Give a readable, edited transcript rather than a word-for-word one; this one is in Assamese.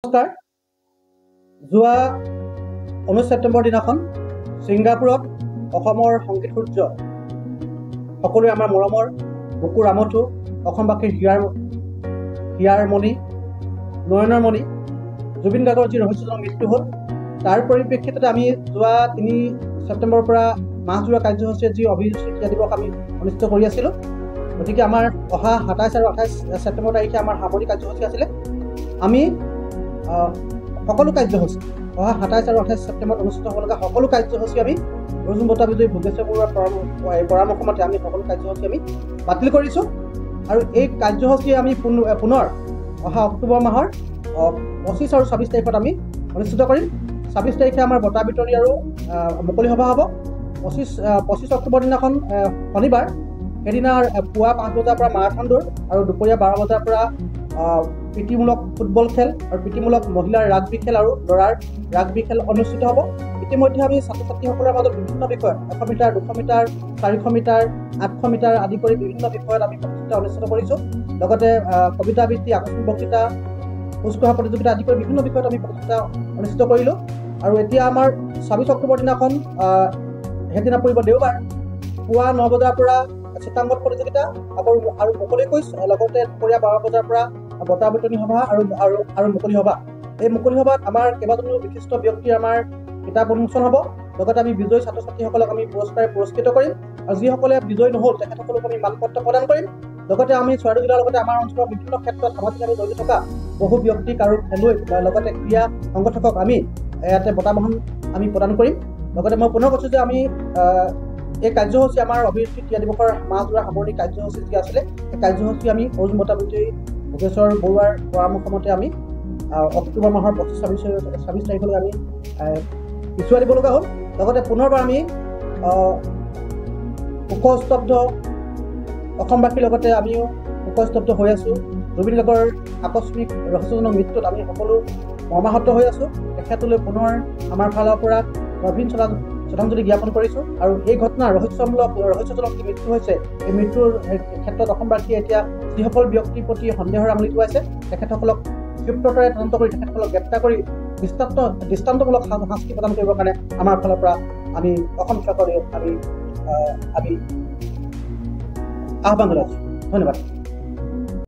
নমস্কাৰ। যোৱা 19 ছেপ্টেম্বৰ দিনাখন ছিংগাপুৰত অসমৰ সংগীত সূৰ্য সকলোৱে আমাৰ মৰমৰ বুকুৰ আমঠু অসমবাসীৰ হিয়াৰ মণি নয়নৰ মণি জুবিন গাৰ্গৰ যি ৰহস্যজনক মৃত্যু হ'ল, তাৰ পৰিপ্ৰেক্ষিততে আমি যোৱা 3 ছেপ্টেম্বৰৰ পৰা মাহজোৰা কাৰ্যসূচীৰে যি অভিৰুচি ক্ৰীড়া দিৱস আমি অনুষ্ঠিত কৰি আছিলোঁ। গতিকে আমাৰ অহা 27 আৰু 28 ছেপ্টেম্বৰ তাৰিখে আমাৰ সামৰণি কাৰ্যসূচী আছিলে। আমি সকলো কাৰ্যসূচী অহা 27 আৰু 28 ছেপ্টেম্বৰত অনুষ্ঠিত হ'ব লগা সকলো কাৰ্যসূচী আমি অৰ্জুন বঁটা বিজয়ী ভোগেশ্বৰ বৰুৱাৰ পৰামৰ্শ মতে আমি সকলো কাৰ্যসূচী আমি বাতিল কৰিছোঁ। আৰু এই কাৰ্যসূচী আমি পুনৰ অহা অক্টোবৰ মাহৰ 25 আৰু 26 তাৰিখত আমি অনুষ্ঠিত কৰিম। 26 তাৰিখে আমাৰ বঁটা বিতৰণী আৰু মুকলি সভা হ'ব। 25 অক্টোবৰ দিনাখন শনিবাৰ, সেইদিনা পুৱা 5 বজাৰ পৰা মাৰাথন দৌৰ আৰু দুপৰীয়া 12 বজাৰ পৰা প্ৰীতিমূলক ফুটবল খেল আৰু প্ৰীতিমূলক মহিলাৰ ৰাগবী খেল আৰু ল'ৰাৰ ৰাগবী খেল অনুষ্ঠিত হ'ব। ইতিমধ্যে আমি ছাত্ৰ ছাত্ৰীসকলৰ মাজত বিভিন্ন বিষয়ত 100 মিটাৰ, 200 মিটাৰ, 400 মিটাৰ, 800 মিটাৰ আদি কৰি বিভিন্ন বিষয়ত আমি প্ৰতিযোগিতা অনুষ্ঠিত কৰিছোঁ। লগতে কবিতা আবৃত্তি, আকস্মিক বক্তৃতা, খোজ কঢ়া প্ৰতিযোগিতা আদি কৰি বিভিন্ন বিষয়ত আমি প্ৰতিযোগিতা অনুষ্ঠিত কৰিলোঁ। আৰু এতিয়া আমাৰ 26 অক্টোবৰ দিনাখন সেইদিনা পৰিব দেওবাৰ, পুৱা 9 বজাৰ পৰা চিত্ৰাংকন প্ৰতিযোগিতা আৰু মুকলি কুইজ, লগতে দুপৰীয়া 12 বজাৰ পৰা বঁটা বিতৰণী সভা আৰু মুকলি সভা। এই মুকলি সভাত আমাৰ কেইবাজনো বিশিষ্ট ব্যক্তিৰ আমাৰ কিতাপ উন্মোচন হ'ব। লগতে আমি বিজয়ী ছাত্ৰ ছাত্ৰীসকলক আমি পুৰস্কৃত কৰিম আৰু যিসকলে বিজয়ী নহ'ল তেখেতসকলক আমি মানপত্ৰ প্ৰদান কৰিম। লগতে আমি চৰাইদেউ জিলাৰ লগতে আমাৰ অঞ্চলৰ বিভিন্ন ক্ষেত্ৰত সামাজিকভাৱে জড়িত থকা বহু ব্যক্তিক আৰু খেলুৱৈ লগতে ক্ৰীড়া সংগঠকক আমি ইয়াতে বঁটা বাহন আমি প্ৰদান কৰিম। লগতে মই পুনৰ কৈছোঁ যে আমি এই কাৰ্যসূচী আমাৰ অভিৰুচি ক্ৰীড়া দিৱসৰ মাহজোৰা সামৰণি কাৰ্যসূচী যি আছিলে, সেই কাৰ্যসূচী আমি অৰ্জুন বঁটা বিজয়ী ভোগেশ্বৰ বৰুৱাৰ পৰামৰ্শ মতে আমি অক্টোবৰ মাহৰ 25-26 তাৰিখলৈ আমি পিছুৱাই দিব লগা হ'ল। লগতে পুনৰবাৰ আমি শোকস্তব্ধ অসমবাসীৰ লগতে আমিও শোকস্তব্ধ হৈ আছোঁ। জুবিন গাৰ্গৰ আকস্মিক ৰহস্যজনক মৃত্যুত আমি সকলো মৰ্মাহত হৈ আছোঁ। তেখেতলৈ পুনৰ আমাৰ ফালৰ পৰা গভীৰ শ্ৰদ্ধাঞ্জলি জ্ঞাপন কৰিছোঁ। আৰু এই ঘটনা ৰহস্যজনক যি মৃত্যু হৈছে, এই মৃত্যুৰ ক্ষেত্ৰত অসমবাসীয়ে এতিয়া যিসকল ব্যক্তিৰ প্ৰতি সন্দেহৰ আঙুলি টোৱাইছে তেখেতসকলক ক্ষিপ্ৰতাৰে তদন্ত কৰি তেখেতসকলক গ্ৰেপ্তাৰ কৰি দৃষ্টান্তমূলক শাস্তি প্ৰদান কৰিবৰ কাৰণে আমাৰ ফালৰ পৰা আমি অসংখ্য কৰি আমি আহ্বান জনাইছোঁ। ধন্যবাদ।